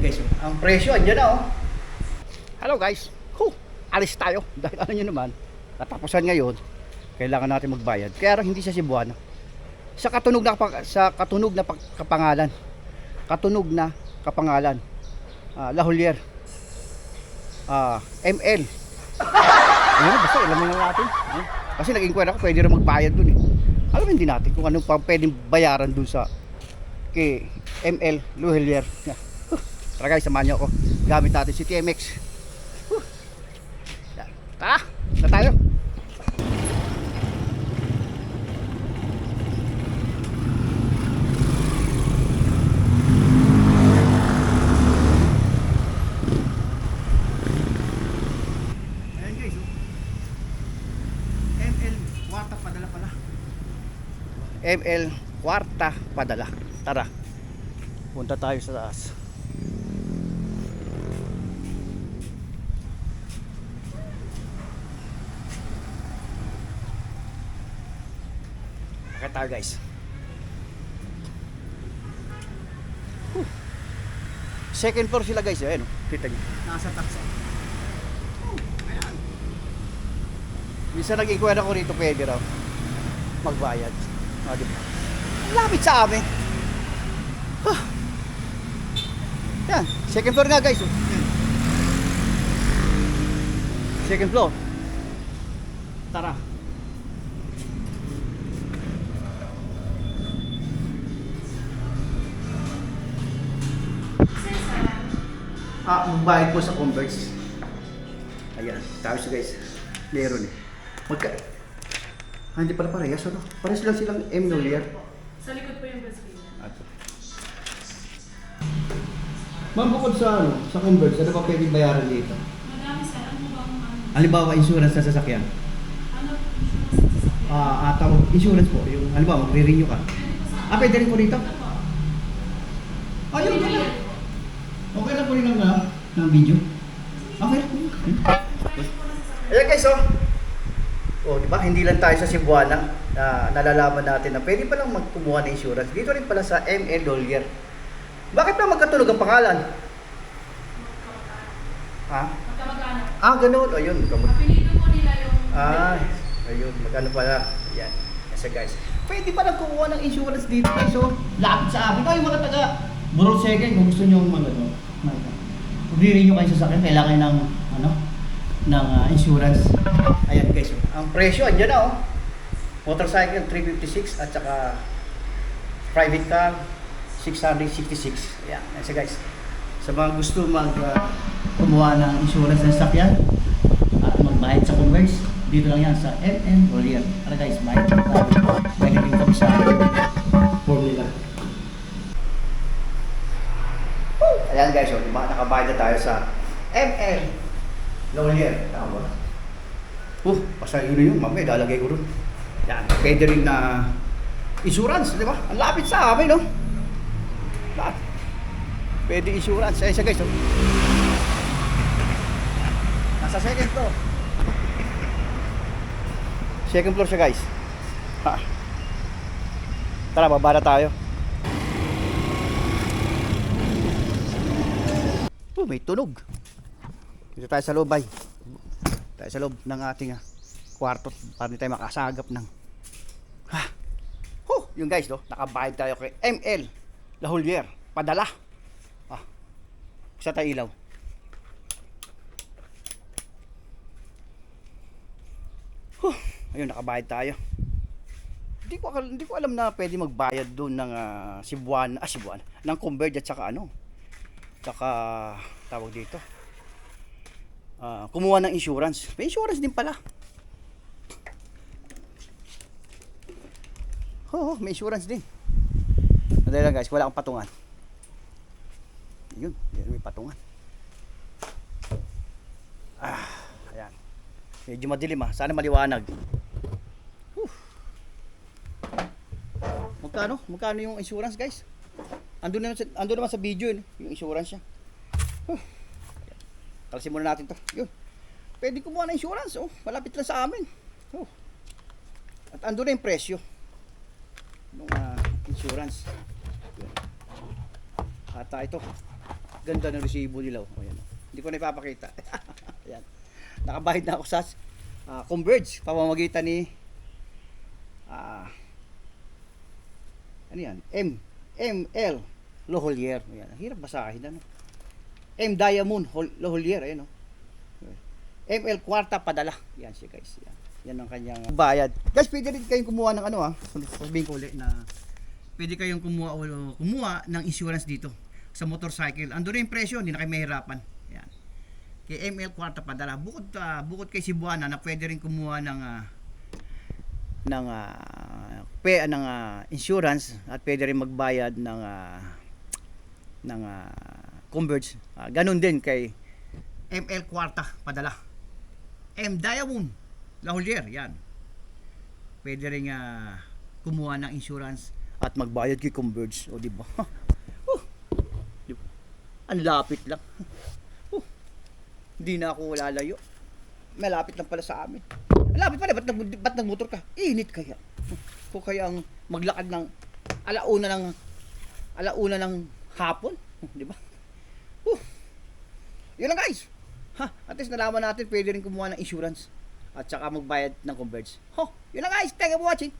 guys, ang presyo andyan na oh. Hello guys, alis tayo dahil alam nyo naman, natapusan ngayon, kailangan natin magbayad. Kaya hindi siya Cebuano. Sa katunog na kapangalan, La Holier, ML. Ayun, basta ilamin na natin. Kasi nag-inquire ako, pwede rin magbayad dun eh. Alamin din natin kung ano pa pwedeng bayaran dun sa kay ML La Holier. Tara guys, samahan nyo ako. Gamit natin si TMX. Tara, na tayo. Ayan guys, ML Kwarta Padala pala. ML Kwarta Padala. Tara, punta tayo sa taas. Akit tayo guys. Second floor sila guys, ayun, kita niyo. Nasa taksa. Ayan. Minsan nag-inquire ako rito, pwede raw magbayad. Diba? Lapit sa amin. Yan, second floor nga guys. Second floor. Tara. Magbayad po sa Converse. Ayan, tapos guys, meron eh. Hindi pala parehas, ano? Parehas lang silang M. Holier. Sa likod po yung gasolina. Ma'am, bukod sa sa Converse, ano pa pwedeng bayaran dito? Madami sir, ano bang Halimbawa, insurance sa sasakyan. ano insurance sa sasakyan? Tawag insurance po, yung halimbawa, magre-renew ka. Pwede rin po dito? Ayun, yun. Okay lang po rin ng video. Okay lang. Ayan guys, diba? Hindi lang tayo sa Cebuana na nalalaman natin na pwede palang magkumuha ng insurance. Dito rin pala sa ML La Holier. Bakit pa magkatunog ang pangalan? Magkamag-anak. Ganun. Ayun. Apelido po nila yung Ayun. Magkano pala. Yan. Kasi guys, pwede palang kumuha ng insurance dito guys. Lapit sa amin. Yung mga taga Burol Second, kung gusto nyo mag-renew kayo sa sakyan, kailangan ng insurance. Ayan guys, ang presyo andyan na motorcycle 356 at saka private car 666. Ayan, so guys, sa mga gusto kumuha ng insurance ng sakyan at magbayad sa Converse, dito lang yan sa ML La Holier. Tara guys, bayad tayo. Pwede din kami sa formula. Ayan guys, diba? Nakabayad na tayo sa ML La Holier. Tama ba? Pasahero yun. Mamaya, lalagay ko rin. Yan. Pwede rin na insurance, di ba? Ang lapit sa amin, no? Lahat. Pwede insurance. Ayan siya guys, nasa second floor. Second floor siya guys. Tara, baba na tayo. May tunog. Dito tayo sa loob ay. Tayo sa loob ng ating kwarto para hindi tayo makasagap ng yung guys, nakabayad tayo kay ML La Holier. Padala. Isa tayo ilaw. Ayun, nakabayad tayo. Hindi ko alam na pwede magbayad doon ng Cebuana, ng Converge at saka saka tawag dito kumuha ng insurance. May insurance din pala. May insurance din. Dahil lang guys, wala akong patungan. Yun, may patungan. Ayan. Medyo madilim sana maliwanag. Magkano yung insurance guys? Andun naman sa video yung insurance niya. Talasin muna natin to. Yun. Pwede kumuha ng insurance. Malapit lang sa amin. At andun na yung presyo ng insurance. Yun. At ito. Ganda ng resibo nila. Oh. Ayan. Hindi ko na ipapakita. Ayan. Nakabayad na ako sa Converge, pamamagitan ni ano yan? ML Loholier. Ayan. Hirap basahin, ano? M Diamond Loholier, ayan, oh. ML Kwarta padala. Yan siya, guys. Yan. Yan ang kanyang bayad. Guys, pwede rin kayong kumuha ng ano, sabihin ko ulit na pwede kayong kumuha ng insurance dito sa motorcycle. Ando rin yung presyo, hindi na kayo mahirapan. Yan. Kay ML Kwarta padala. Bukod kay Cebuana na pwede rin kumuha ng insurance at pwede rin magbayad ng Converge. Ganun din kay ML Kwarta padala. M Diamond Laholier, yan. Pwede rin kumuha ng insurance at magbayad kay Converge, o di ba? Diba? Ang lapit lang. Hindi na ako lalayo. Malapit lang pala sa amin. Ang lapit pala, ba't nagmotor ka? Init kaya. Kung kaya ang maglakad ng alauna ng hapon, di ba? Yun lang, guys. At least nalaman natin pwede rin kumuha ng insurance at saka magbayad ng Converge. Yun lang, guys. Thank you for watching.